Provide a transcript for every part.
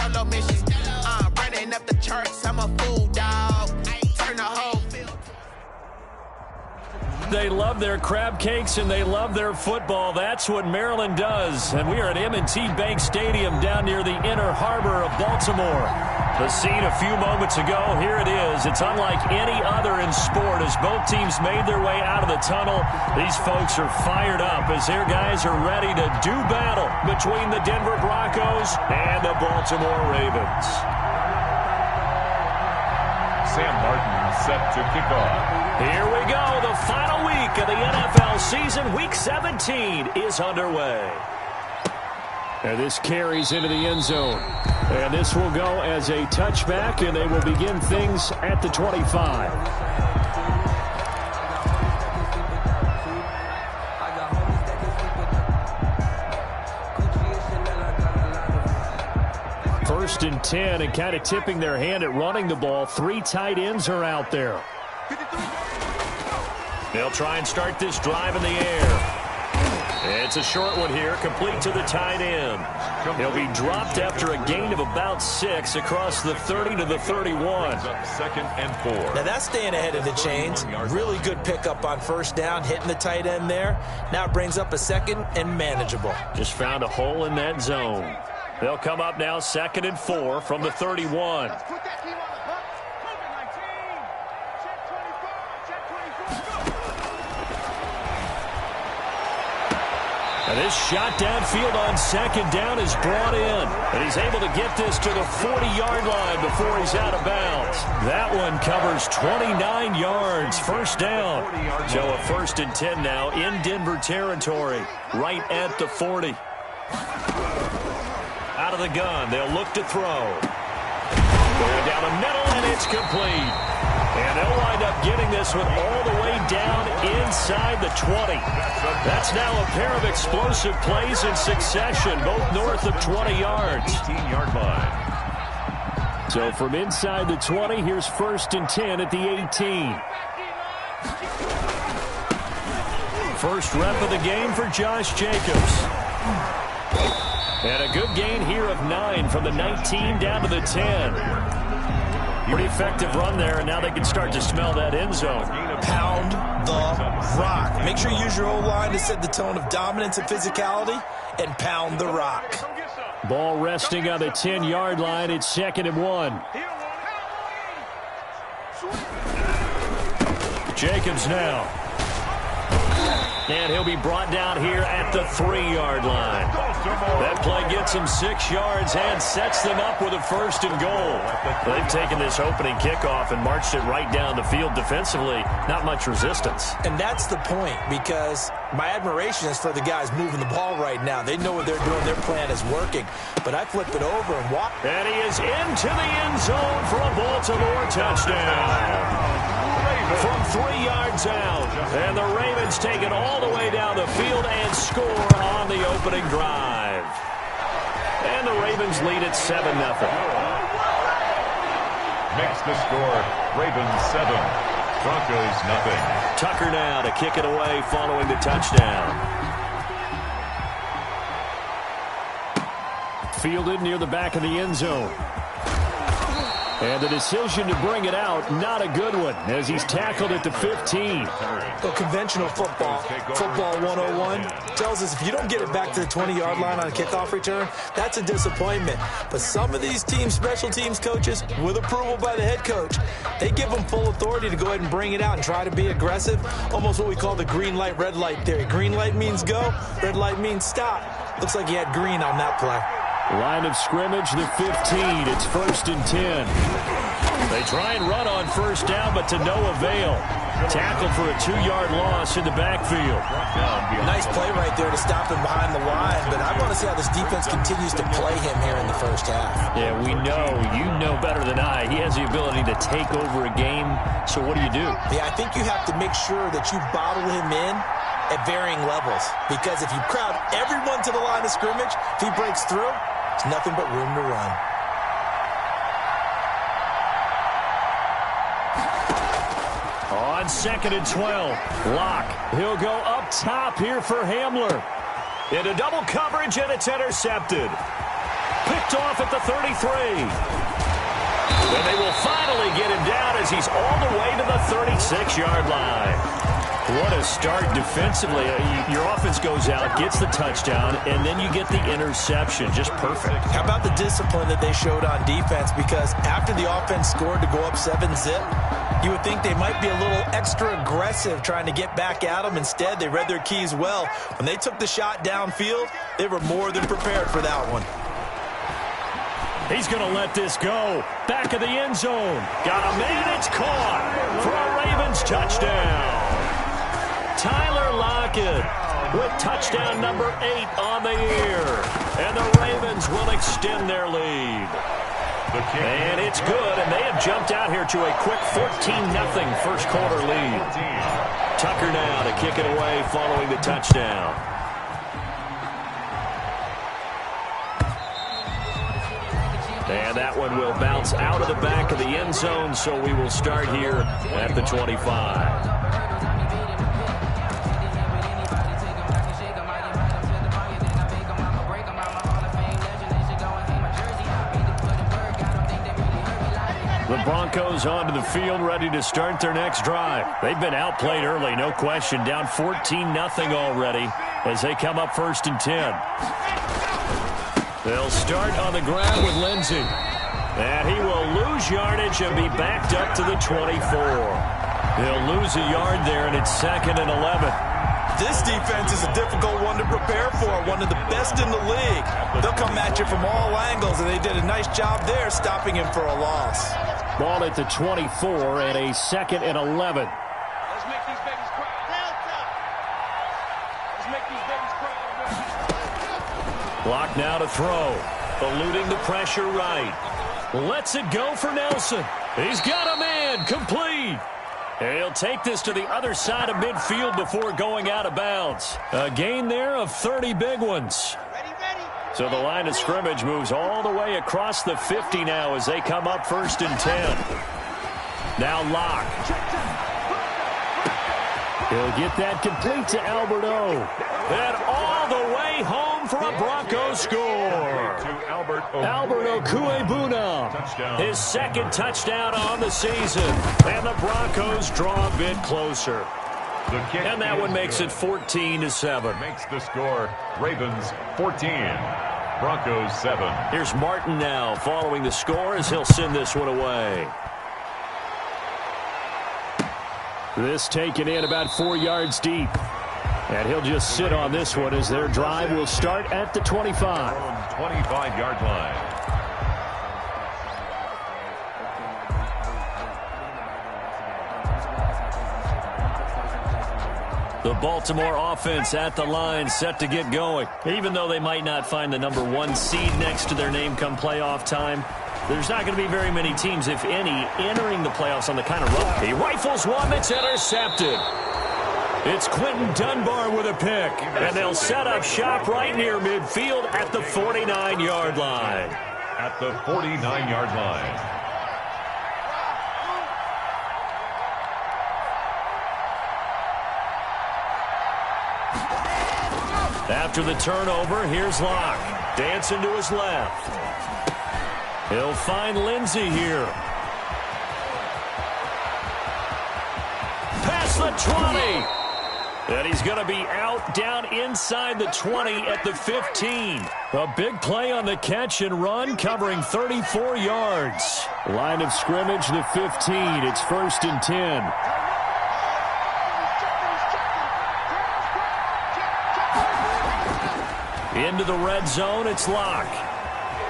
solo mission. Running up the charts, I'm a fool, dog. Turn the whole field. They love their crab cakes and they love their football. That's what Maryland does. And we are at M&T Bank Stadium down near the inner harbor of Baltimore. The scene a few moments ago, here it is. It's unlike any other in sport as both teams made their way out of the tunnel. These folks are fired up as their guys are ready to do battle between the Denver Broncos and the Baltimore Ravens. Sam Martin set to kick off. Here we go. The final week of the NFL season. Week 17 is underway. And this carries into the end zone. And this will go as a touchback, and they will begin things at the 25. First and 10, and kind of tipping their hand at running the ball. 3 tight ends are out there. They'll try and start this drive in the air. It's a short one here, complete to the tight end. He'll be dropped after a gain of about 6 across the 30 to the 31. Second and 4. Now that's staying ahead of the chains. Really good pickup on first down, hitting the tight end there. Now it brings up a second and manageable. Just found a hole in that zone. They'll come up now second and 4 from the 31. And this shot downfield on second down is brought in. And he's able to get this to the 40-yard line before he's out of bounds. That one covers 29 yards. First down. So a first and 10 now in Denver territory. Right at the 40. Out of the gun. They'll look to throw. Going down the middle, and it's complete. And they'll wind up getting this one all the way down inside the 20. That's now a pair of explosive plays in succession, both north of 20 yards. 18-yard line. So from inside the 20, here's first and 10 at the 18. First rep of the game for Josh Jacobs. And a good gain here of 9 from the 19 down to the 10. Pretty effective run there, and now they can start to smell that end zone. Pound the rock. Make sure you use your O-line to set the tone of dominance and physicality, and pound the rock. Ball resting on the 10-yard line. It's second and 1. Jacobs now. And he'll be brought down here at the 3-yard line. That play gets him 6 yards and sets them up with a first and goal. They've taken this opening kickoff and marched it right down the field defensively. Not much resistance. And that's the point, because my admiration is for the guys moving the ball right now. They know what they're doing. Their plan is working. But I flip it over and walk. And he is into the end zone for a Baltimore touchdown. From 3 yards out. And the Ravens take it all the way down the field and score on the opening drive. And the Ravens lead at 7-0. Makes the score Ravens 7, Broncos nothing. Tucker now to kick it away following the touchdown. Fielded near the back of the end zone. And the decision to bring it out, not a good one, as he's tackled at the 15. Well, conventional football 101, tells us if you don't get it back to the 20-yard line on a kickoff return, that's a disappointment. But some of these teams, special teams coaches, with approval by the head coach, they give them full authority to go ahead and bring it out and try to be aggressive, almost what we call the green light, red light theory. Green light means go, red light means stop. Looks like he had green on that play. Line of scrimmage, the 15. It's first and 10. They try and run on first down, but to no avail. Tackled for a 2-yard loss in the backfield. Nice play right there to stop him behind the line, but I want to see how this defense continues to play him here in the first half. Yeah, we know. You know better than I. He has the ability to take over a game, so what do? Yeah, I think you have to make sure that you bottle him in at varying levels, because if you crowd everyone to the line of scrimmage, if he breaks through, it's nothing but room to run. On second and 12, Locke. He'll go up top here for Hamler. Into double coverage, and it's intercepted. Picked picked off at the 33. And they will finally get him down as he's all the way to the 36-yard line. What a start defensively. Your offense goes out, gets the touchdown, and then you get the interception. Just perfect. How about the discipline that they showed on defense? Because after the offense scored to go up 7-zip, you would think they might be a little extra aggressive trying to get back at them. Instead, they read their keys well. When they took the shot downfield, they were more than prepared for that one. He's going to let this go. Back of the end zone. Got a man. It's caught for a Ravens touchdown. Tyler Lockett with touchdown number 8 on the year. And the Ravens will extend their lead. And it's good, and they have jumped out here to a quick 14-0 first quarter lead. Tucker now to kick it away following the touchdown. And that one will bounce out of the back of the end zone, so we will start here at the 25. The Broncos onto the field, ready to start their next drive. They've been outplayed early, no question, down 14-0 already as they come up 1st and 10. They'll start on the ground with Lindsey. And he will lose yardage and be backed up to the 24. He'll lose a yard there, and it's 2nd and 11. This defense is a difficult one to prepare for, one of the best in the league. They'll come at you from all angles, and they did a nice job there stopping him for a loss. Ball at the 24 and a 2nd and 11. Let's make these babies cry. Let's make these babies cry. Block now to throw. Eluding the pressure right. Lets it go for Nelson. He's got a man. Complete. And he'll take this to the other side of midfield before going out of bounds. A gain there of 30 big ones. So the line of scrimmage moves all the way across the 50 now as they come up 1st and 10. Now Locke. He'll get that complete to Alberto. And all the way home for a Broncos score. Alberto Kuebuna. His 2nd touchdown on the season. And the Broncos draw a bit closer. And that one makes it 14-7. Makes the score Ravens 14, Broncos 7. Here's Martin now following the score as he'll send this one away. This taken in about 4 yards deep. And he'll just sit on this one as their drive will start at the 25. 25-yard line. The Baltimore offense at the line, set to get going. Even though they might not find the number 1 seed next to their name come playoff time, there's not going to be very many teams, if any, entering the playoffs on the kind of rough. He rifles one that's intercepted. It's Quentin Dunbar with a pick, and they'll set up shop right near midfield at the 49-yard line. At the 49-yard line. After the turnover, here's Locke. Dancing to his left. He'll find Lindsey here. Past the 20. And he's going to be out down inside the 20 at the 15. A big play on the catch and run, covering 34 yards. Line of scrimmage, the 15. It's 1st and 10. Into the red zone, it's Locke.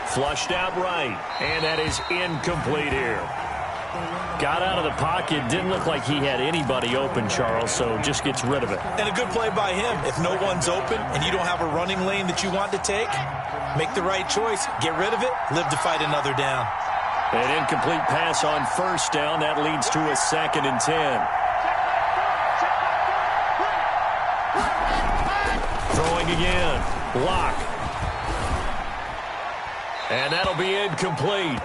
Flushed out right, and that is incomplete here. Got out of the pocket, didn't look like he had anybody open, Charles, so just gets rid of it. And a good play by him. If no one's open and you don't have a running lane that you want to take, make the right choice. Get rid of it, live to fight another down. An incomplete pass on 1st down. That leads to a 2nd and 10. Throwing again. Block. And that'll be incomplete.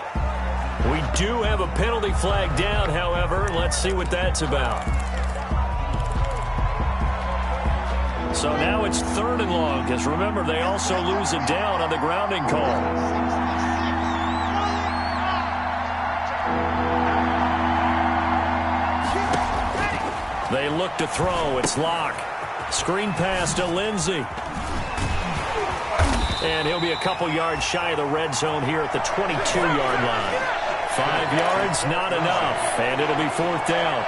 We do have a penalty flag down, however. Let's see what that's about. So now it's 3rd and long, because remember, they also lose it down on the grounding call. They look to throw. It's Locke. Screen pass to Lindsey. And he'll be a couple yards shy of the red zone here at the 22-yard line. 5 yards, not enough, and it'll be 4th down.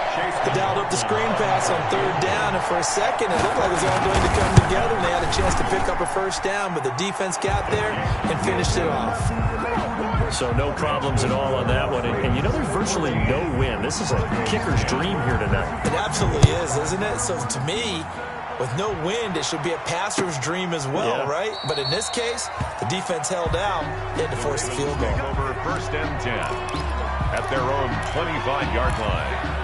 They dialed up the screen pass on 3rd down, and for a second it looked like it was all going to come together, and they had a chance to pick up a 1st down, but the defense got there and finished it off. So no problems at all on that one. And you know there's virtually no wind. This is a kicker's dream here tonight. It absolutely is, isn't it? So to me, with no wind, it should be a passer's dream as well, right? But in this case, the defense held out. They had to force the field goal. Over 1st and 10 at their own 25-yard line.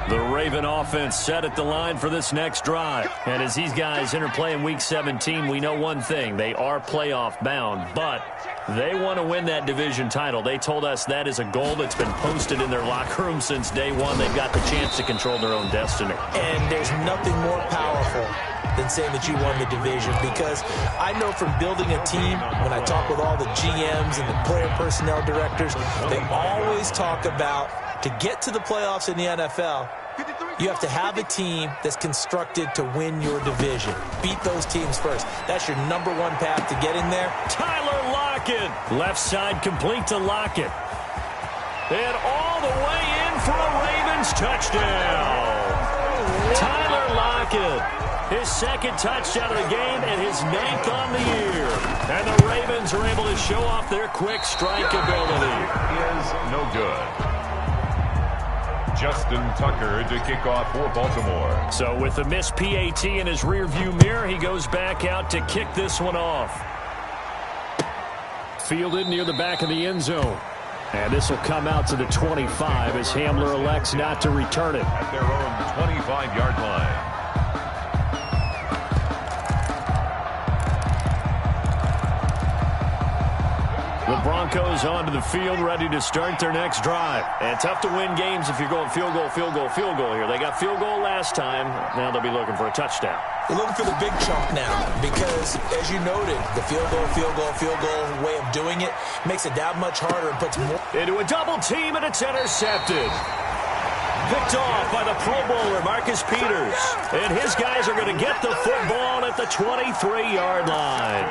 The Raven offense set at the line for this next drive. And as these guys interplay in Week 17, we know one thing. They are playoff bound, but they want to win that division title. They told us that is a goal that's been posted in their locker room since day one. They've got the chance to control their own destiny. And there's nothing more powerful than saying that you won the division, because I know from building a team, when I talk with all the GMs and the player personnel directors, they always talk about, to get to the playoffs in the NFL, you have to have a team that's constructed to win your division. Beat those teams first. That's your #1 path to getting there. Tyler Lockett. Left side complete to Lockett. And all the way in for a Ravens touchdown. Tyler Lockett. His 2nd touchdown of the game and his 9th on the year. And the Ravens are able to show off their quick strike ability. Is no good. Justin Tucker to kick off for Baltimore. So with a missed PAT in his rearview mirror, he goes back out to kick this one off. Fielded near the back of the end zone. And this will come out to the 25 as Hamler elects not to return it. At their own 25-yard line. The Broncos onto the field, ready to start their next drive. And tough to win games if you're going field goal, field goal, field goal here. They got field goal last time. Now they'll be looking for a touchdown. They're looking for the big chunk now because, as you noted, the field goal way of doing it makes it that much harder and puts more into a double team, and it's intercepted. Picked off by the Pro Bowler, Marcus Peters. And his guys are going to get the football at the 23-yard line.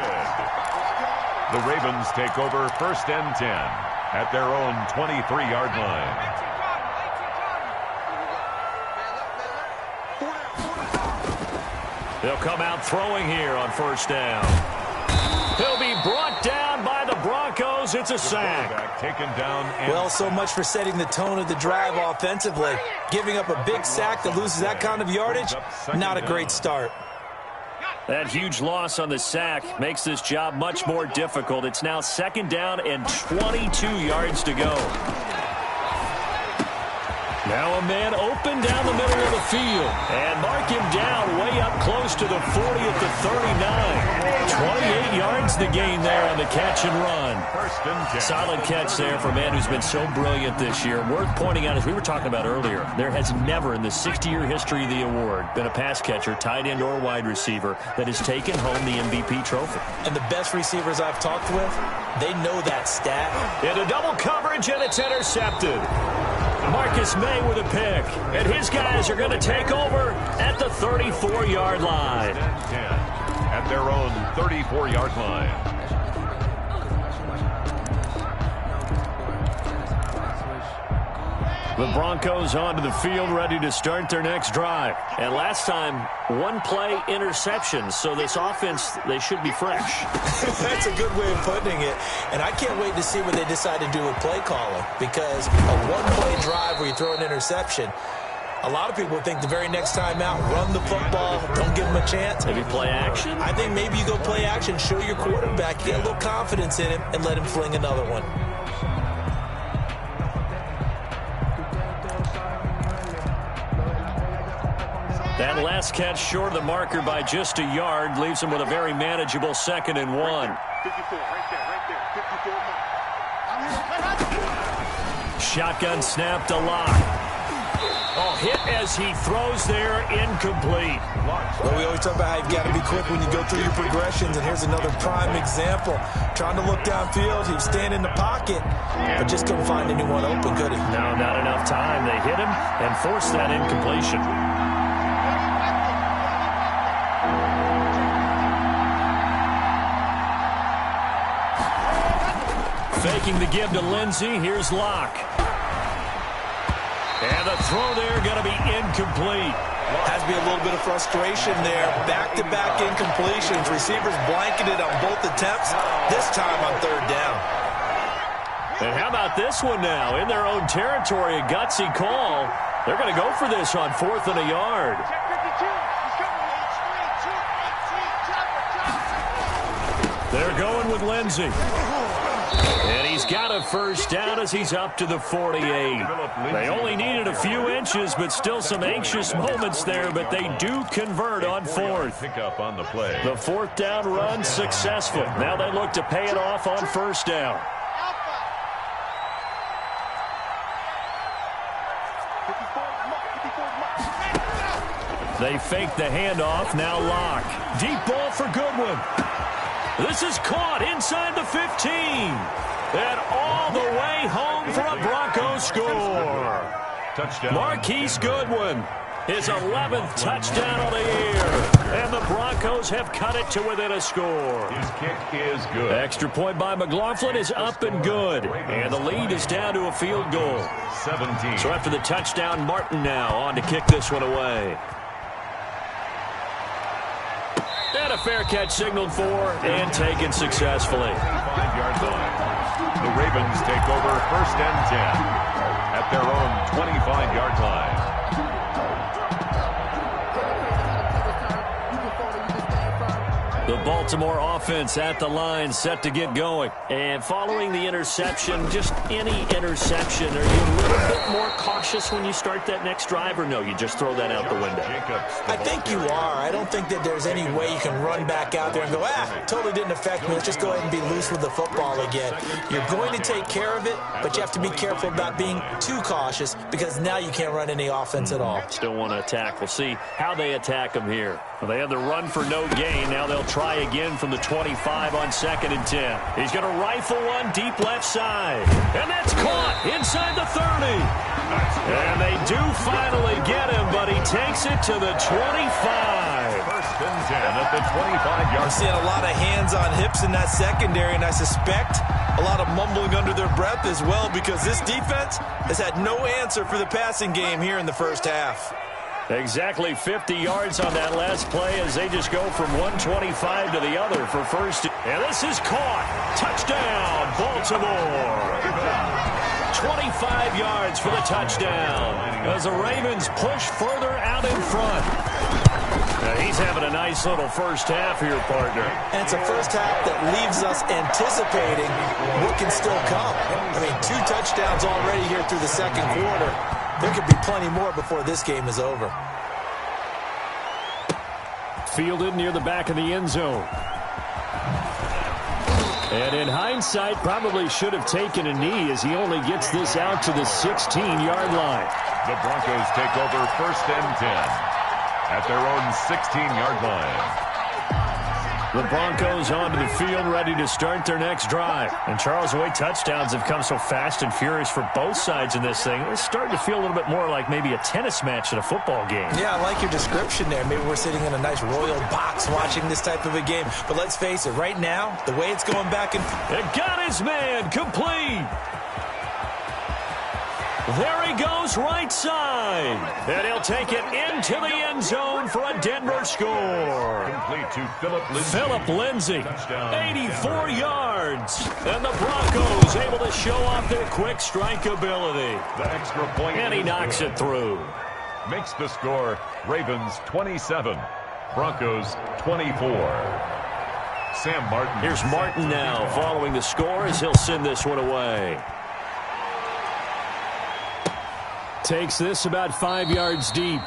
The Ravens take over 1st and 10 at their own 23-yard line. They'll come out throwing here on 1st down. He'll be brought down by the Broncos. It's a sack. Taken down. Well, so much for setting the tone of the drive offensively. Giving up a big sack that loses that kind of yardage, not a great start. That huge loss on the sack makes this job much more difficult. It's now 2nd down and 22 yards to go. Now a man open down the middle of the field. And mark him down way up close to the 40 at the 39. 28 yards the gain there on the catch and run. 1st and 10. Solid catch there for a man who's been so brilliant this year. Worth pointing out, as we were talking about earlier, there has never in the 60-year history of the award been a pass catcher, tight end, or wide receiver that has taken home the MVP trophy. And the best receivers I've talked with, they know that stat. Into double coverage, and it's intercepted. Marcus May with a pick, and his guys are going to take over at the 34-yard line. At their own 34-yard line. The Broncos onto the field, ready to start their next drive. And last time, 1-play interception. So this offense, they should be fresh. That's a good way of putting it. And I can't wait to see what they decide to do with play calling. Because a 1-play drive where you throw an interception, a lot of people think the very next time out, run the football, don't give them a chance. Maybe play action? I think maybe you go play action, show your quarterback, get a little confidence in him, and let him fling another one. That last catch short of the marker by just a yard leaves him with a very manageable 2nd and 1. 54, right there, 54. Shotgun snap to Locke. Oh, hit as he throws there, incomplete. Well, we always talk about how you've got to be quick when you go through your progressions, and here's another prime example. Trying to look downfield, he was staying in the pocket, but just couldn't find anyone open, could he? No, not enough time. They hit him and forced that incompletion. Faking the give to Lindsey. Here's Locke. And the throw there going to be incomplete. Has to be a little bit of frustration there. Back-to-back incompletions. Receivers blanketed on both attempts, this time on third down. And how about this one now? In their own territory, a gutsy call. They're going to go for this on 4th and a yard. They're going with Lindsey. And he's got a first down as he's up to the 48. They only needed a few inches, but still some anxious moments there, but they do convert on 4th. Pick up on the play. The 4th down run successful. Now they look to pay it off on 1st down. They fake the handoff. Now Locke. Deep ball for Goodwin. This is caught inside the 15. And all the way home for a Broncos score. Touchdown. Marquise Goodwin, his 11th touchdown of the year. And the Broncos have cut it to within a score. His kick is good. Extra point by McLaughlin is up and good. And the lead is down to a field goal. 17. So after the touchdown, Martin now on to kick this one away. And a fair catch signaled for and taken successfully. 5-yard line. The Ravens take over 1st and 10 at their own 25-yard line. The Baltimore offense at the line, set to get going. And following the interception, just any interception, are you a little bit more cautious when you start that next drive, or no, you just throw that out the window? I think you are. I don't think that there's any way you can run back out there and go, totally didn't affect me. Let's just go ahead and be loose with the football again. You're going to take care of it, but you have to be careful about being too cautious because now you can't run any offense at all. Still want to attack. We'll see how they attack them here. Well, they have the run for no gain. Now they'll try again from the 25 on 2nd and 10. He's going to rifle one deep left side. And that's caught inside the 30. And they do finally get him, but he takes it to the 25. 1st and 10 at the 25-yard. I'm seeing a lot of hands on hips in that secondary, and I suspect a lot of mumbling under their breath as well because this defense has had no answer for the passing game here in the first half. Exactly 50 yards on that last play as they just go from 125 to the other for first. And this is caught. Touchdown, Baltimore. 25 yards for the touchdown as the Ravens push further out in front. Now he's having a nice little first half here, partner. And it's a first half that leaves us anticipating what can still come. I mean, 2 touchdowns already here through the second quarter. There could be plenty more before this game is over. Fielded near the back of the end zone. And in hindsight, probably should have taken a knee as he only gets this out to the 16-yard line. The Broncos take over 1st and 10 at their own 16-yard line. The Broncos onto the field, ready to start their next drive. And Charles, the way touchdowns have come so fast and furious for both sides in this thing, it's starting to feel a little bit more like maybe a tennis match in a football game. Yeah, I like your description there. Maybe we're sitting in a nice royal box watching this type of a game. But let's face it, right now, the way it's going back and It got his man, complete. There he goes, right side. And he'll take it into the end zone for a Denver score. Complete to Philip Lindsay. Philip Lindsay, Touchdown. 84 yards. And the Broncos able to show off their quick strike ability. The extra point. And he knocks it through. Makes the score Ravens 27, Broncos 24. Sam Martin. Here's Martin now following the score as he'll send this one away. Takes this about 5 yards deep.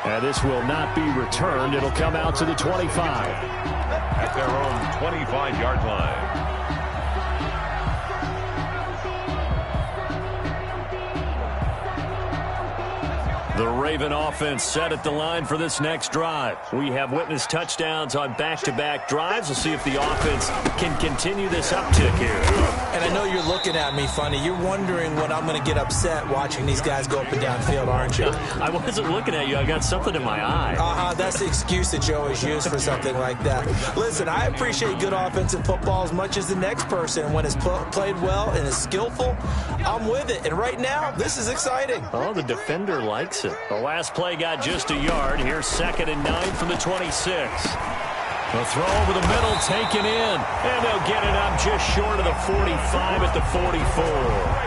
And this will not be returned. It'll come out to the 25. At their own 25-yard line. The Raven offense set at the line for this next drive. We have witnessed touchdowns on back-to-back drives. We'll see if the offense can continue this uptick here. And I know you're looking at me funny. You're wondering when I'm going to get upset watching these guys go up and down field, aren't you? I wasn't looking at you. I got something in my eye. That's the excuse that you always use for something like that. Listen, I appreciate good offensive football as much as the next person. When it's played well and is skillful, I'm with it. And right now, this is exciting. Oh, the defender likes it. The last play got just a yard. Here's 2nd and 9 from the 26. The throw over the middle taken in. And they'll get it up just short of the 45 at the 44.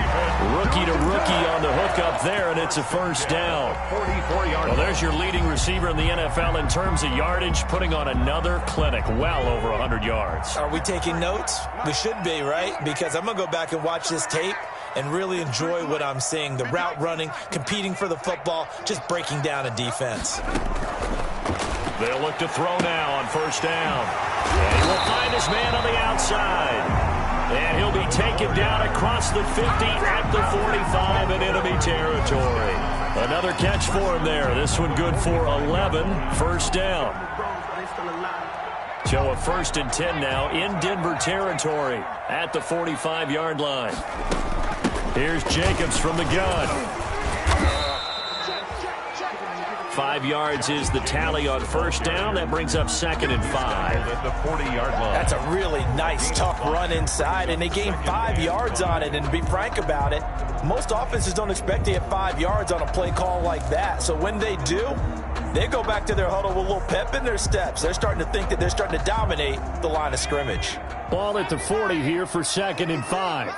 Rookie to rookie on the hook up there, and it's a first down. 44-yard. Well, there's your leading receiver in the NFL in terms of yardage, putting on another clinic, well over 100 yards. Are we taking notes? We should be, right? Because I'm going to go back and watch this tape and really enjoy what I'm seeing. The route running, competing for the football, just breaking down a defense. They'll look to throw now on first down. And he will find his man on the outside. And he'll be taken down across the 50 at the 45 in enemy territory. Another catch for him there. This one good for 11. First down. So a 1st and 10 now in Denver territory at the 45-yard line. Here's Jacobs from the gun. 5 yards is the tally on first down. That brings up 2nd and 5. At the 40-yard line. That's a really nice, tough run inside, and they gained 5 yards on it. And to be frank about it, most offenses don't expect to get 5 yards on a play call like that. So when they do, they go back to their huddle with a little pep in their steps. They're starting to think that they're starting to dominate the line of scrimmage. Ball at the 40 here for 2nd and 5.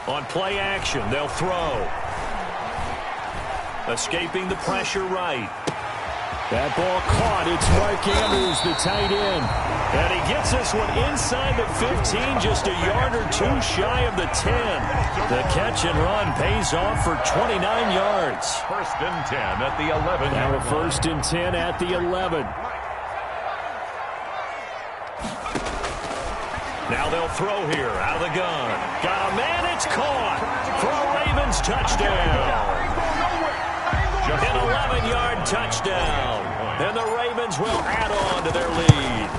On play action, they'll throw. Escaping the pressure right. That ball caught. It's Mark Andrews, the tight end. And he gets this one inside the 15, just a yard or two shy of the 10. The catch and run pays off for 29 yards. 1st and 10 at the 11. Now a 1st and 10 at the 11. Now they'll throw here out of the gun. Got a man, it's caught. For a Ravens touchdown. An 11-yard touchdown. And the Ravens will add on to their lead.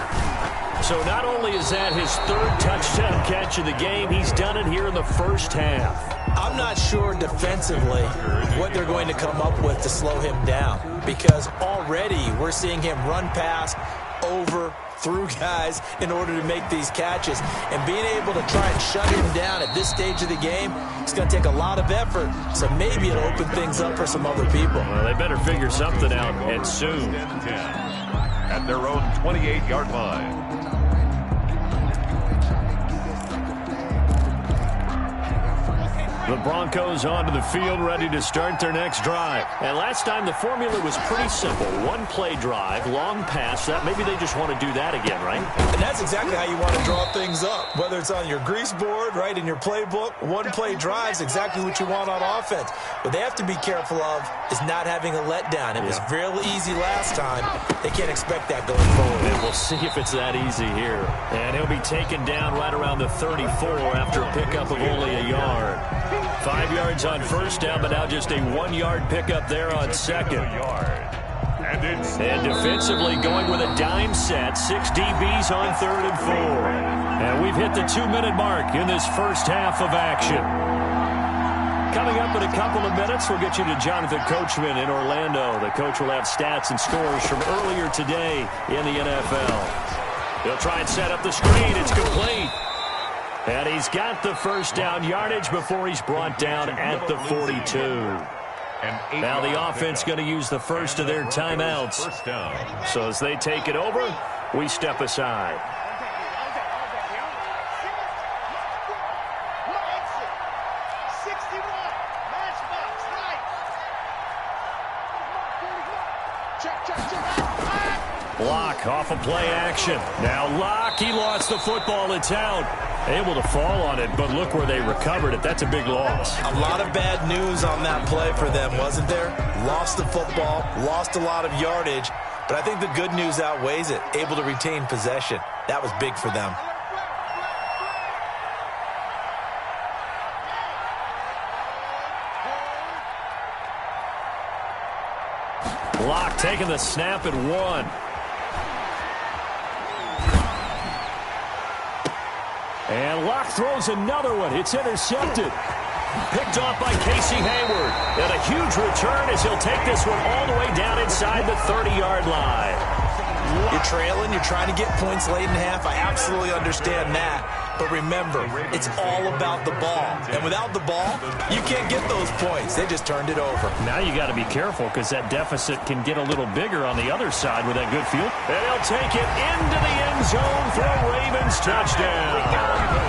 So not only is that his 3rd touchdown catch of the game, he's done it here in the first half. I'm not sure defensively what they're going to come up with to slow him down, because already we're seeing him run past, over, through guys in order to make these catches. And being able to try and shut him down at this stage of the game, it's going to take a lot of effort. So maybe it'll open things up for some other people. Well, they better figure something out, and soon. At their own 28-yard line. The Broncos onto the field, ready to start their next drive. And last time the formula was pretty simple. One-play drive, long pass. That maybe they just want to do that again, right? And that's exactly how you want to draw things up. Whether it's on your grease board, right, in your playbook, one-play drive's exactly what you want on offense. What they have to be careful of is not having a letdown. It was real easy last time. They can't expect that going forward. And we'll see if it's that easy here. And he'll be taken down right around the 34 after a pickup of only a yard. 5 yards on first down, but now just a 1-yard pickup there on second. And defensively going with a dime set. 6 DBs on 3rd and 4. And we've hit the 2-minute mark in this first half of action. Coming up in a couple of minutes, we'll get you to Jonathan Coachman in Orlando. The coach will have stats and scores from earlier today in the NFL. He'll try and set up the screen. It's complete. And he's got the first down yardage before he's brought down at the 42. Now the offense going to use the first of their timeouts. So as they take it over, we step aside. Locke off of play action. Now Locke, he lost the football. It's out. Able to fall on it, but look where they recovered it. That's a big loss. A lot of bad news on that play for them, wasn't there? Lost the football, lost a lot of yardage, but I think the good news outweighs it. Able to retain possession. That was big for them. Locke taking the snap at 1. And Locke throws another one. It's intercepted. Picked off by Casey Hayward. And a huge return as he'll take this one all the way down inside the 30-yard line. You're trailing. You're trying to get points late in half. I absolutely understand that. But remember, it's all about the ball. And without the ball, you can't get those points. They just turned it over. Now you got to be careful because that deficit can get a little bigger on the other side with that good field. And he'll take it into the end zone for a Ravens touchdown.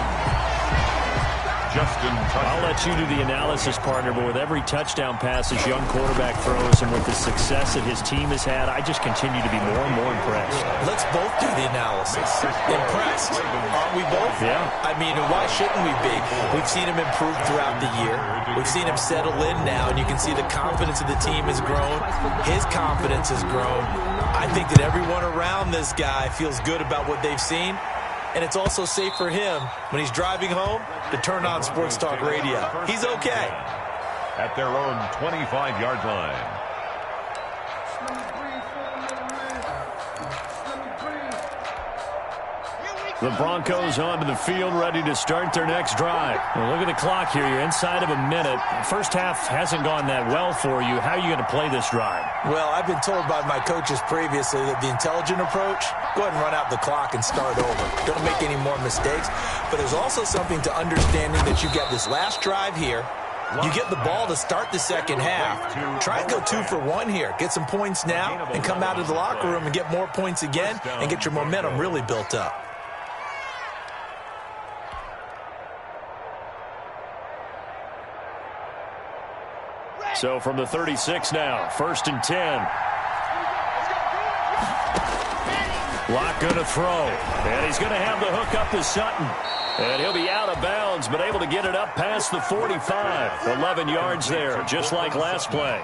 I'll let you do the analysis, partner, but with every touchdown pass his young quarterback throws and with the success that his team has had, I just continue to be more and more impressed. Let's both do the analysis. Impressed? Aren't we both? Yeah. I mean, why shouldn't we be? We've seen him improve throughout the year. We've seen him settle in now, and you can see the confidence of the team has grown. His confidence has grown. I think that everyone around this guy feels good about what they've seen. And it's also safe for him when he's driving home to turn on Sports Talk Radio. He's okay. At their own 25-yard line. The Broncos onto the field, ready to start their next drive. Well, look at the clock here. You're inside of a minute. First half hasn't gone that well for you. How are you going to play this drive? Well, I've been told by my coaches previously that the intelligent approach, go ahead and run out the clock and start over. Don't make any more mistakes. But there's also something to understanding that you get this last drive here. You get the ball to start the second half. Try and go 2 for 1 here. Get some points now and come out of the locker room and get more points again and get your momentum really built up. So from the 36 now, 1st and 10. Locke going to throw. And he's going to have the hook up to Sutton. And he'll be out of bounds, but able to get it up past the 45. 11 yards there, just like last play.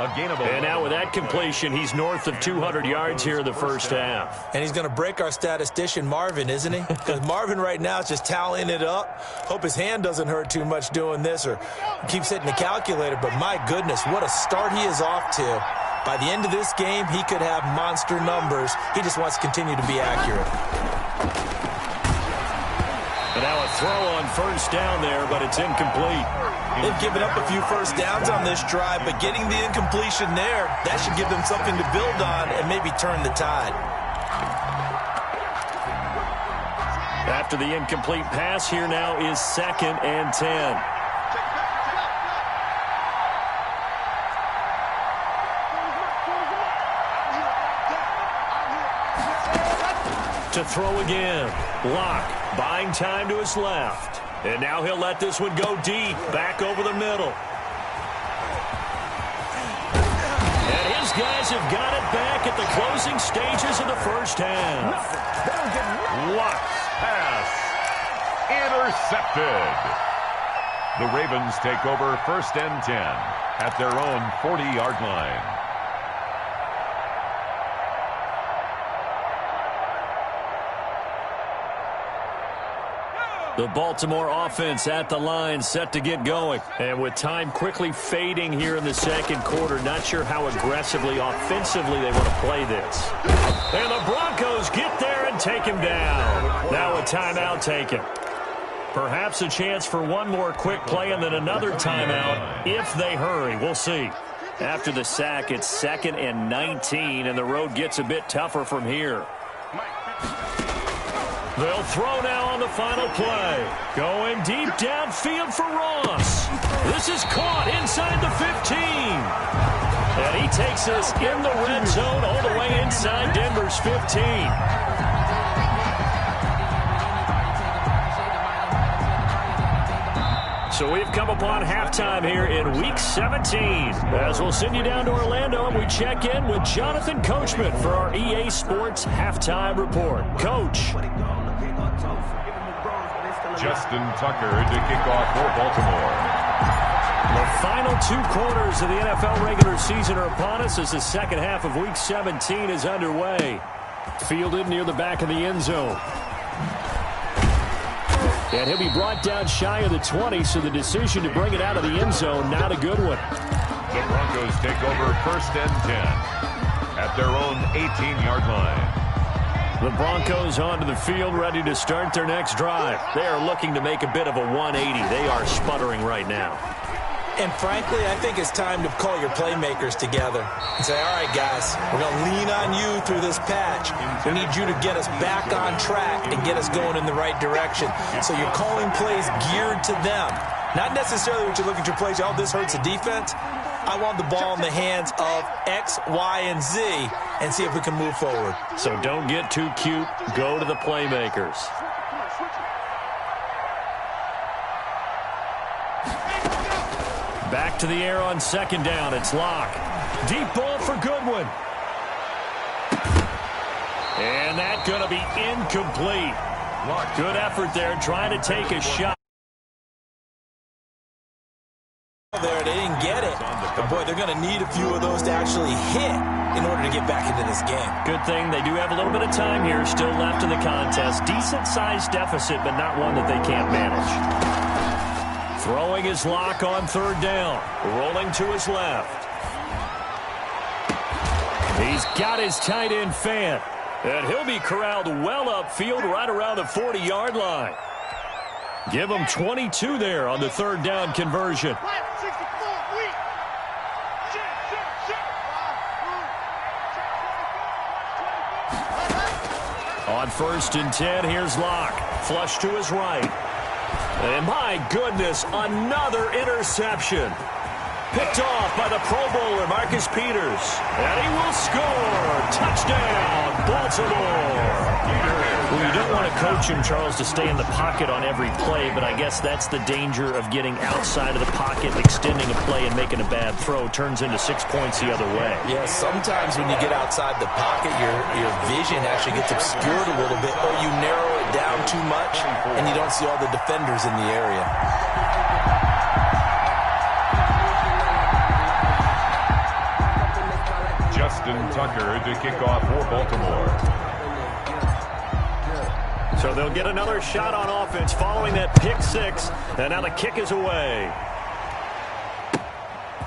And now with that completion, he's north of 200 yards here in the first half. And he's going to break our statistician, Marvin, isn't he? Because Marvin right now is just tallying it up. Hope his hand doesn't hurt too much doing this or keeps hitting the calculator. But my goodness, what a start he is off to. By the end of this game, he could have monster numbers. He just wants to continue to be accurate. And now a throw on first down there, but it's incomplete. They've given up a few first downs on this drive, but getting the incompletion there, that should give them something to build on and maybe turn the tide. After the incomplete pass, here now is 2nd and 10. To throw again. Locke buying time to his left. And now he'll let this one go deep, back over the middle. And his guys have got it back at the closing stages of the first half. Locke's pass intercepted. The Ravens take over 1st and 10 at their own 40-yard line. The Baltimore offense at the line, set to get going. And with time quickly fading here in the second quarter, not sure how aggressively, offensively they want to play this. And the Broncos get there and take him down. Now a timeout taken. Perhaps a chance for one more quick play and then another timeout if they hurry. We'll see. After the sack, it's 2nd and 19, and the road gets a bit tougher from here. They'll throw now on the final play. Going deep downfield for Ross. This is caught inside the 15. And he takes us in the red zone all the way inside Denver's 15. So we've come upon halftime here in Week 17. As we'll send you down to Orlando and we check in with Jonathan Coachman for our EA Sports Halftime Report. Coach. Justin Tucker to kick off for Baltimore. The final 2 quarters of the NFL regular season are upon us as the second half of Week 17 is underway. Fielded near the back of the end zone. And he'll be brought down shy of the 20, so the decision to bring it out of the end zone, not a good one. The Broncos take over 1st and 10 at their own 18-yard line. The Broncos onto the field, ready to start their next drive. They are looking to make a bit of a 180. They are sputtering right now. And frankly, I think it's time to call your playmakers together and say, all right, guys, we're going to lean on you through this patch. We need you to get us back on track and get us going in the right direction. So you're calling plays geared to them. Not necessarily what you're looking to plays, oh, this hurts the defense. I want the ball in the hands of X, Y, and Z and see if we can move forward. So don't get too cute. Go to the playmakers. Back to the air on 2nd down. It's Locke. Deep ball for Goodwin. And that's going to be incomplete. Good effort there, trying to take a shot. There, they didn't get it. But, boy, they're going to need a few of those to actually hit in order to get back into this game. Good thing they do have a little bit of time here still left in the contest. Decent-sized deficit, but not one that they can't manage. Throwing his Locke on 3rd down. Rolling to his left. He's got his tight end Fant. And he'll be corralled well upfield right around the 40-yard line. Give him 22 there on the 3rd down conversion. On 1st and 10, here's Locke. Flush to his right. And my goodness, another interception. Picked off by the Pro Bowler, Marcus Peters. And he will score. Touchdown, Baltimore. Well, you don't want to coach him, Charles, to stay in the pocket on every play, but I guess that's the danger of getting outside of the pocket, extending a play, and making a bad throw. Turns into 6 points the other way. Yeah, sometimes when you get outside the pocket, your vision actually gets obscured a little bit, or you narrow it down too much, and you don't see all the defenders in the area. Justin Tucker to kick off for Baltimore. So they'll get another shot on offense following that pick 6. And now the kick is away.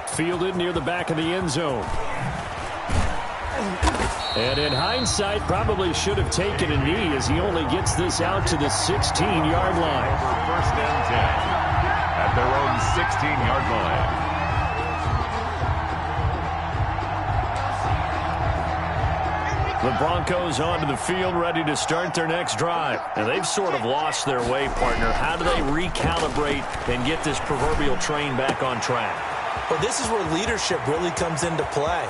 Fielded near the back of the end zone. And in hindsight, probably should have taken a knee as he only gets this out to the 16-yard line. 1st and 10 at their own 16-yard line. The Broncos onto the field, ready to start their next drive. And they've sort of lost their way, partner. How do they recalibrate and get this proverbial train back on track? Well, this is where leadership really comes into play.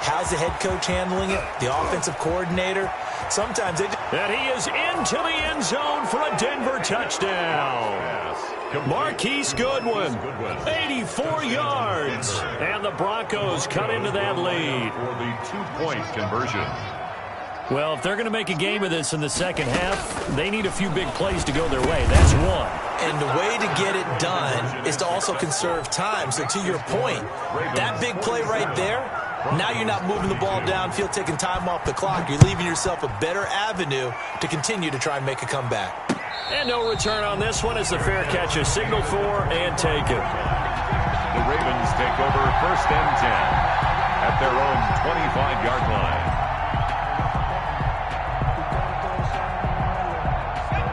How's the head coach handling it? The offensive coordinator? Sometimes they... And he is into the end zone for a Denver touchdown. Marquise Goodwin, 84 yards. And the Broncos cut into that lead. For the 2-point conversion. Well, if they're going to make a game of this in the second half, they need a few big plays to go their way. That's one. And the way to get it done is to also conserve time. So to your point, that big play right there, now you're not moving the ball downfield, taking time off the clock. You're leaving yourself a better avenue to continue to try and make a comeback. And no return on this one as the fair catch is signaled for and taken. The Ravens take over 1st and 10 at their own 25-yard line.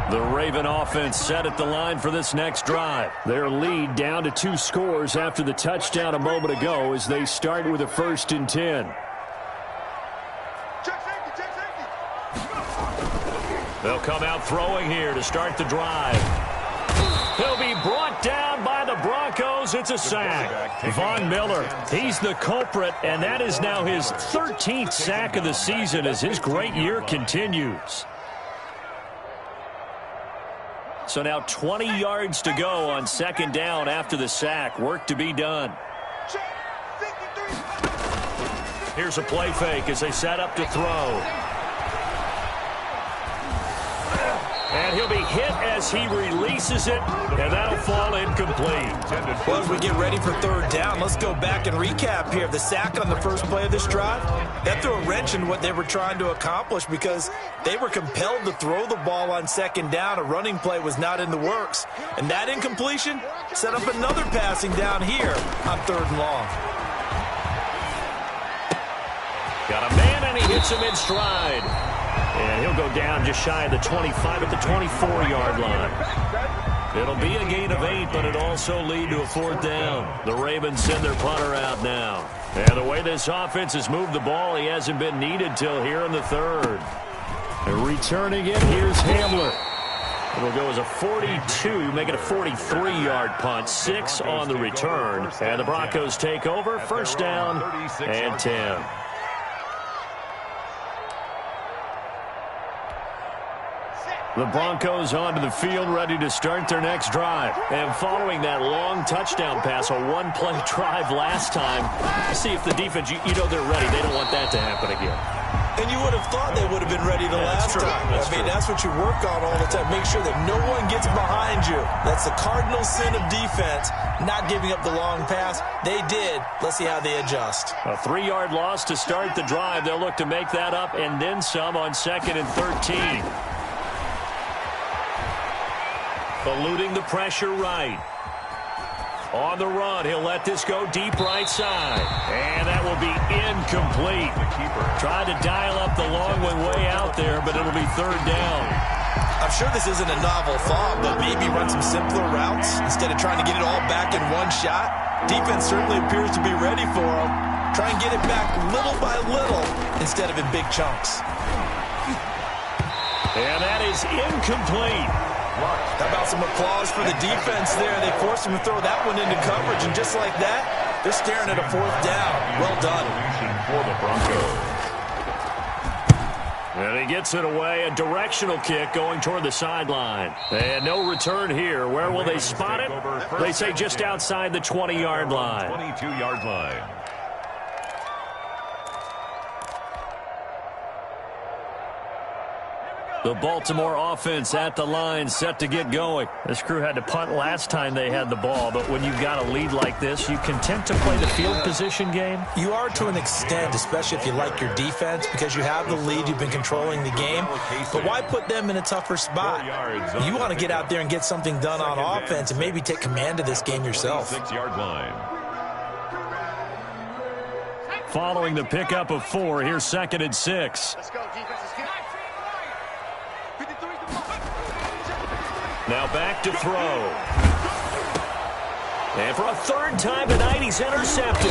The Raven offense set at the line for this next drive. Their lead down to 2 scores after the touchdown a moment ago as they start with a 1st and 10. They'll come out throwing here to start the drive. He'll be brought down by the Broncos. It's a sack. Von Miller, he's the culprit, and that is now his 13th sack of the season as his great year continues. So now 20 yards to go on 2nd down after the sack. Work to be done. Here's a play fake as they set up to throw. And he'll be hit as he releases it, and that'll fall incomplete. Well, as we get ready for 3rd down, let's go back and recap here. The sack on the first play of this drive, that threw a wrench in what they were trying to accomplish because they were compelled to throw the ball on 2nd down. A running play was not in the works. And that incompletion set up another passing down here on 3rd and long. Got a man, and he hits him in stride. And he'll go down just shy of the 25 at the 24-yard line. It'll be a gain of 8, but it also lead to a 4th down. The Ravens send their punter out now. And the way this offense has moved the ball, he hasn't been needed till here in the 3rd. And returning it, here's Hamler. It'll go as a 42, make it a 43-yard punt, 6 on the return. And the Broncos take over, 1st down and 10. The Broncos onto the field, ready to start their next drive. And following that long touchdown pass, a one-play drive last time, see if the defense, you know they're ready. They don't want that to happen again. And you would have thought they would have been ready the last time. That's what you work on all the time. Make sure that no one gets behind you. That's the cardinal sin of defense, not giving up the long pass. They did. Let's see how they adjust. A 3-yard loss to start the drive. They'll look to make that up and then some on 2nd and 13. Eluding the pressure right. On the run, he'll let this go deep right side. And that will be incomplete. Tried to dial up the long one way out there, but it'll be 3rd down. I'm sure this isn't a novel thought, but maybe run some simpler routes instead of trying to get it all back in one shot. Defense certainly appears to be ready for them. Try and get it back little by little instead of in big chunks. And that is incomplete. How about some applause for the defense there? They forced him to throw that one into coverage, and just like that, they're staring at a 4th down. Well done. For the Broncos. And he gets it away, a directional kick going toward the sideline. And no return here. Where will they spot it? They say just outside the 20-yard line. 22-yard line. The Baltimore offense at the line, set to get going. This crew had to punt last time they had the ball, but when you've got a lead like this, you content to play the field position game? You are to an extent, especially if you like your defense, because you have the lead, you've been controlling the game. But why put them in a tougher spot? You want to get out there and get something done on offense and maybe take command of this game yourself. 6-yard line. Following the pickup of 4, here's 2nd and 6. Let's go, defense. Now back to throw. And for a 3rd time tonight, he's intercepted.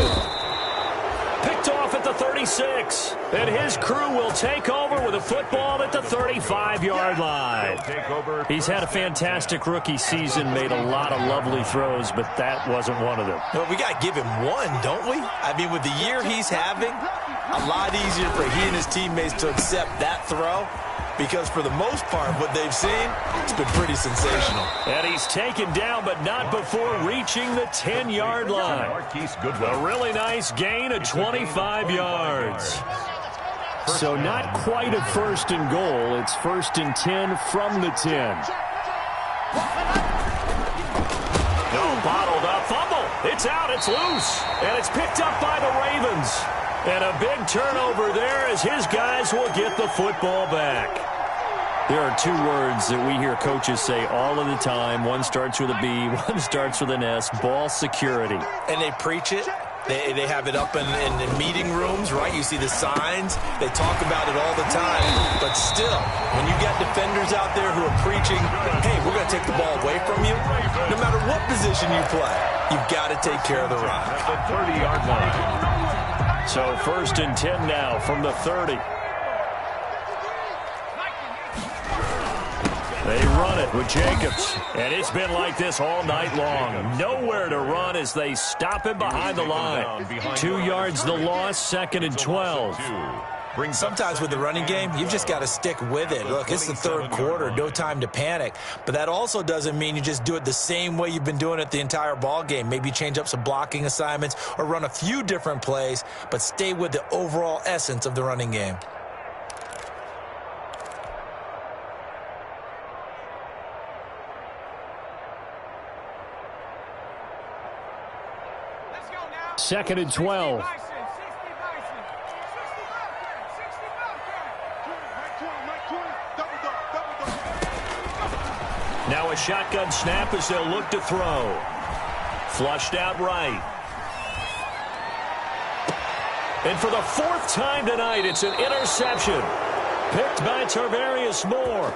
Picked off at the 36. And his crew will take over with a football at the 35-yard line. He's had a fantastic rookie season, made a lot of lovely throws, but that wasn't one of them. Well, we got to give him one, don't we? I mean, with the year he's having, a lot easier for he and his teammates to accept that throw. Because for the most part, what they've seen, it's been pretty sensational. And he's taken down, but not before reaching the 10-yard line. A really nice gain of 25 yards. So not quite a 1st and goal. It's 1st and 10 from the 10. No, bottled up fumble. It's out, it's loose. And it's picked up by the Ravens. And a big turnover there as his guys will get the football back. There are 2 words that we hear coaches say all of the time. One starts with a B, one starts with an S, ball security. And they preach it. They have it up in meeting rooms, right? You see the signs. They talk about it all the time. But still, when you got defenders out there who are preaching, hey, we're going to take the ball away from you, no matter what position you play, you've got to take care of the rock. At the 30-yard line. So 1st and 10 now from the 30. They run it with Jacobs. And it's been like this all night long. Nowhere to run as they stop him behind the line. 2 yards the loss, 2nd and 12. Sometimes with the running game, you've just got to stick with it. Look, it's the 3rd quarter, no time to panic. But that also doesn't mean you just do it the same way you've been doing it the entire ball game. Maybe change up some blocking assignments or run a few different plays, but stay with the overall essence of the running game. Second and 12. Now a shotgun snap as they'll look to throw. Flushed out right. And for the fourth time tonight, it's an interception. Picked by Tarvarius Moore.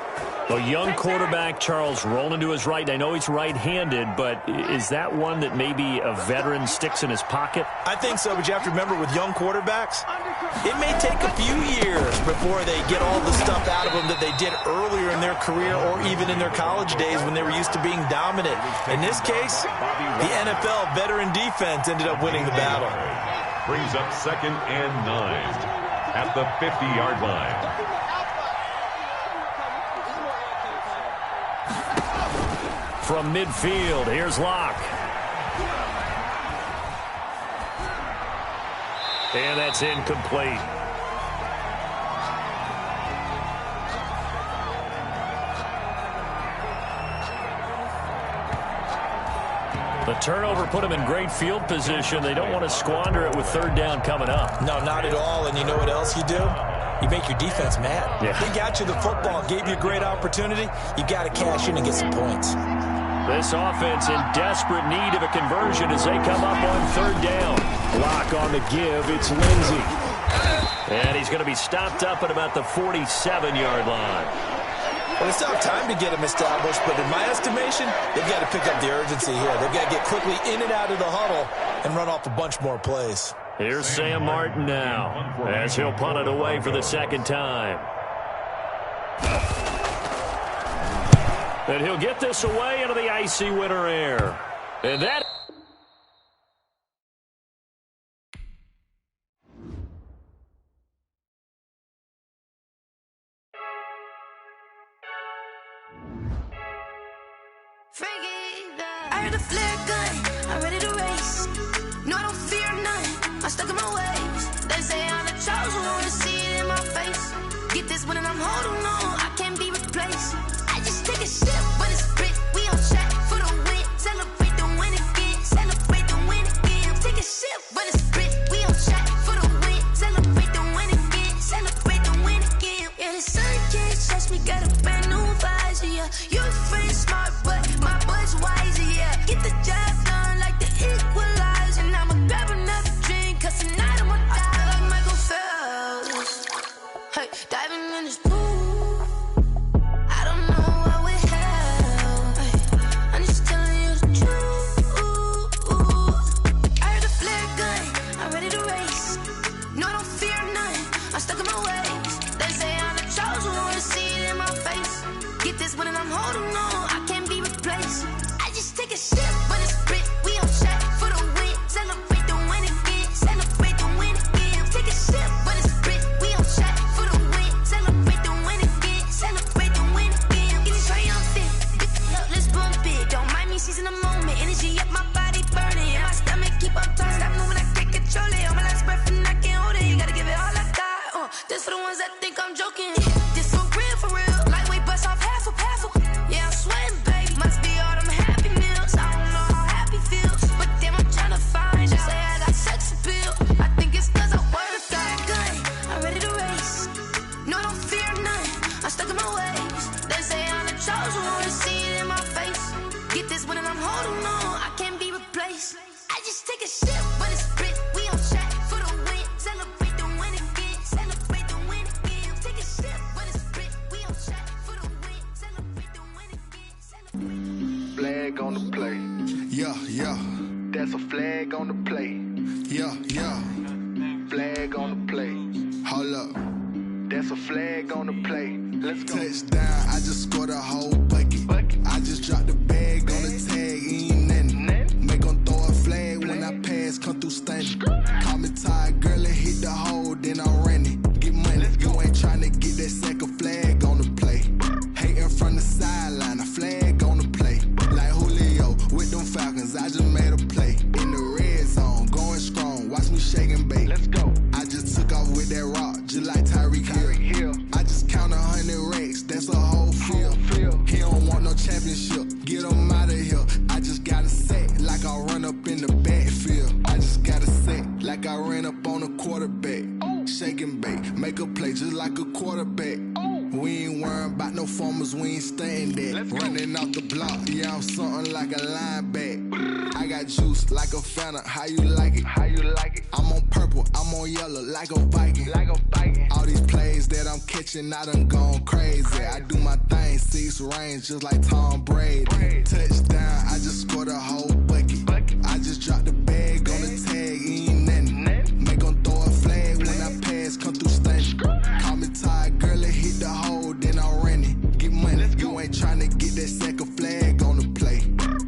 A young quarterback, Charles, rolling to his right. I know he's right-handed, but is that one that maybe a veteran sticks in his pocket? I think so, but you have to remember with young quarterbacks, it may take a few years before they get all the stuff out of them that they did earlier in their career or even in their college days when they were used to being dominant. In this case, the NFL veteran defense ended up winning the battle. Brings up 2nd and 9 at the 50-yard line. From midfield, here's Locke. And that's incomplete. The turnover put them in great field position. They don't want to squander it with 3rd down coming up. No, not at all. And you know what else you do? You make your defense mad. Yeah. They got you the football, gave you a great opportunity. You got to cash in and get some points. This offense in desperate need of a conversion as they come up on 3rd down. Block on the give. It's Lindsey. And he's going to be stopped up at about the 47-yard line. Well, it's not time to get him established, but in my estimation, they've got to pick up the urgency here. They've got to get quickly in and out of the huddle and run off a bunch more plays. Here's Sam Martin now as he'll punt it away for the 2nd time. And he'll get this away into the icy winter air. And that... I heard a flare gun, I'm ready to race. No, I don't fear none, I'm stuck in my ways. They say I'm the chosen one, see it in my face. Get this one and I'm holding on, I can't be replaced. I just take a sip, but it's split, we on track for the win. Celebrate the win again, celebrate the win again. Take a sip, but it's split, we on track for the win. Celebrate the win again, celebrate the win again. Yeah, the sun can't touch me, got a brand new visor, yeah. Your friend smart, but my boy's wiser, yeah. Get the job done like the equalizer. Now I'ma grab another drink, cause tonight I'ma die like Michael Phelps. Hey, diving in this pool, I don't know what would help. Hey, I'm just telling you the truth. I heard a flare gun, I'm ready to race. No, I don't fear none, I'm stuck in my ways. They say I'm the chosen one, see it in my face. Get this one and I'm holding on, I can't be replaced. I just take a sip, but it's split, we on track for the win. Celebrate the win again, celebrate the win again. Take a sip, but it's split, we on track for the win. Celebrate the win again, celebrate the win again. Getting triumphant, look, let's bump it. Don't mind me seizing the moment, energy up my body burning. And my stomach keep on turning, stop moving, I can't control it. On my last breath and I can't hold it, you gotta give it all I got. This for the ones that think I'm joking. This for real, lightweight bust off half a. Yeah, I'm sweating, babe, must be all them happy meals. I don't know how happy feels, but damn, I'm tryna find you. Say I got sex appeal, I think it's cause I work that gun. I'm ready to race, no, I don't fear none, I'm stuck in my ways. They say I'm the chosen one, see it in my face. Get this one and I'm holding on, I can't be replaced. I just take a sip, but it's split, we on track for the win. Celebrate the win again, celebrate the win again. Take a sip, but it's split, we on track for the win. Celebrate the win again, celebrate. Flag on the play. Yeah, yeah. That's a flag on the play. Yeah, yeah. Flag on the play. Hold up. That's a flag on the play. Let's go. Touchdown, I just scored a whole bucket. I just dropped the bag on the tag, ain't nothing. Make 'em throw a flag when I pass, come through stunning. Call me tired, girl, and hit the hole, then I'm running. Get money, you ain't tryna get that second flag on the play. Hating from the sideline, a flag on the play. Like Julio with them Falcons, I just made a play. In the red zone, going strong, watch me shake and bake. Let's go. I just took off with that rock, just like Tyreek Hill. I just count 100 racks, that's a whole field. He don't want no championship, get him out of here. I just gotta say, like I run up in the backfield. I just gotta say, like I ran up on a quarterback. Shake and bake, make a play just like a quarterback. We ain't worrying about no formers, we ain't staying there. Running off the block, yeah, I'm something like a linebacker. I got got juice like a Fanta. How you like it? How you like it? I'm on purple, I'm on yellow like a Viking. Like a Viking. All these plays that I'm catching, I done gone crazy. I do my thing, 6 range just like Tom Brady. Touchdown, I just scored a whole bucket. I just dropped the bag on the tag, ain't nothing. Make 'em throw a flag when I pass, come through stunning. Call me tired, girl, it hit the hole, then I ran it. Get money, you ain't tryna get that second flag on the play.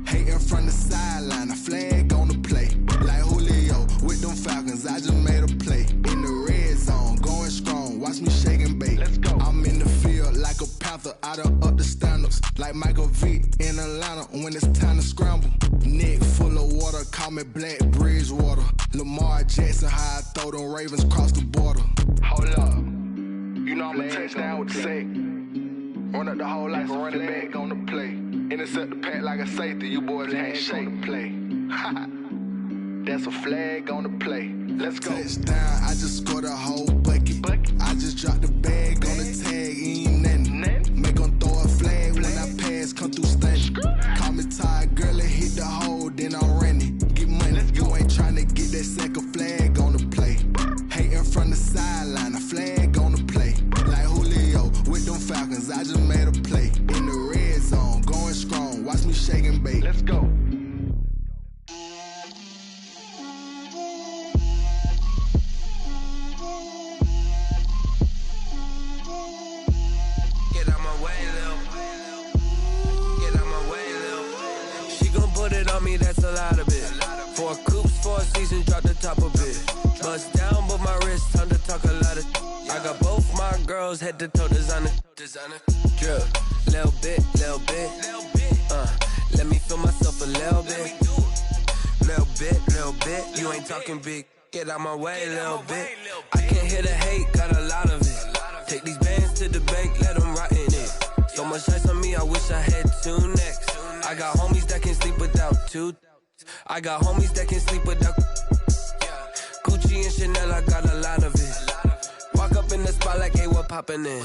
Hating from the sideline, a flag on the play. Like Julio with them Falcons, I just made a play. In the red zone, going strong, watch me shake and bake. Let's go. I'm in the field like a Panther, I done up the standards. Like Michael Vick in Atlanta when it's time to scramble. Neck full of water, call me Black Bridgewater. Lamar Jackson, how I throw them Ravens cross the border. Hold up, you know I'm a touchdown with the sack. Run up the whole like a running back on the play. Intercept the pack like a safety, you boys can't shake the play. That's a flag on the play. Let's go. Touchdown, I just scored a whole bucket. I just dropped the bag on the tag, ain't nothing. Make 'em throw a flag when I pass, come through stunning. Call me tired, girl, it hit the hole, then I ran it. Get money, you ain't tryna get that second flag on the play. Hating from the sideline, a flag on the play. Like Julio with them Falcons, I just made a play. In the red zone, going strong, watch me shake and bake. Let's go. Get out my way, Lil. Get out my way, Lil. She gon' put it on me, that's a lot of it. 4 coops, 4 seasons, drop the top of it. Bust down, but my wrist, time to talk a lot of. I got both my girls, head to toe designer. Drip, little bit. Let me feel myself a little bit. Little bit. You ain't talking big. Get out my way, little bit. I can't hear the hate, got a lot of it. Take these bands to the bank, let them rot in it. So much ice on me, I wish I had 2 necks. I got homies that can sleep without 2. I got homies that can sleep without Gucci and Chanel, I got a lot of it. Walk up in the spot like, hey, what poppin' in?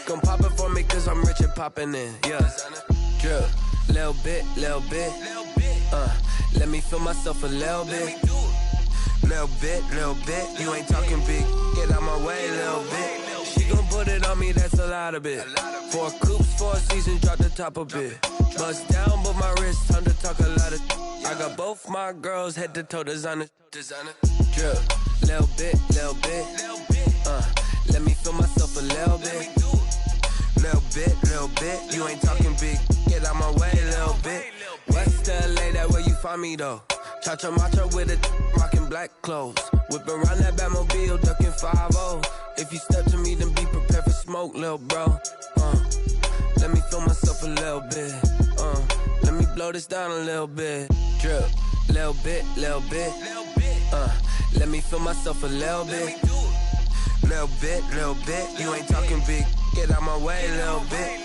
Gon' pop it for me cause I'm rich and poppin' in, yeah. Drip, little bit. Let me feel myself a little bit. Little bit. You ain't talking big. Get out my way, little bit. She gon' put it on me, that's a lot of it. 4 coops, 4 seasons, drop the top a bit. Bust down, but my wrist, time to talk a lot of. I got both my girls, head to toe designer. Drip, little bit. Let me feel myself a little bit. Little bit. You ain't talking big. Get out my way, little bit. West LA, that where you find me though. Cha-cha matcha with a rockin' black clothes. Whip around that Batmobile, ducking 5-0. If you step to me, then be prepared for smoke, lil' bro. Let me feel myself a little bit. Let me blow this down a little bit. Drip, little bit. Let me feel myself a little bit. Little bit. You ain't talking big. Get out my way, little bit.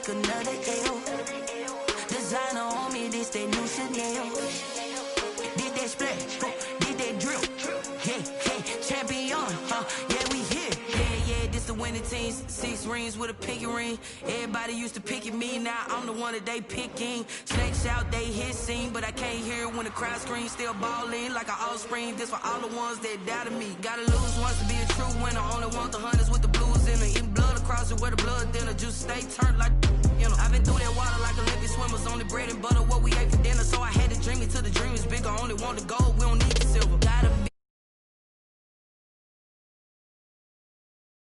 Another L. Designer on me, this that new Chanel. Did that splash, did that drill. Yeah, champion, yeah, we here. Yeah, this the winning team. 6 rings with a pinky ring. Everybody used to pick at me, now I'm the one that they picking. Snakes out, they hit scene, but I can't hear it when the crowd screams. Still ballin' like an offspring. This for all the ones that doubted me. Gotta lose once to be a true winner. Only want the hunters with the blues in it. Eating blood across it where the blood dinner. Juice stay turned like. You know, I've been through that water like Olympic swimmers. Only bread and butter, what we ate for dinner. So I had to dream it till the dream is bigger. Only want the gold.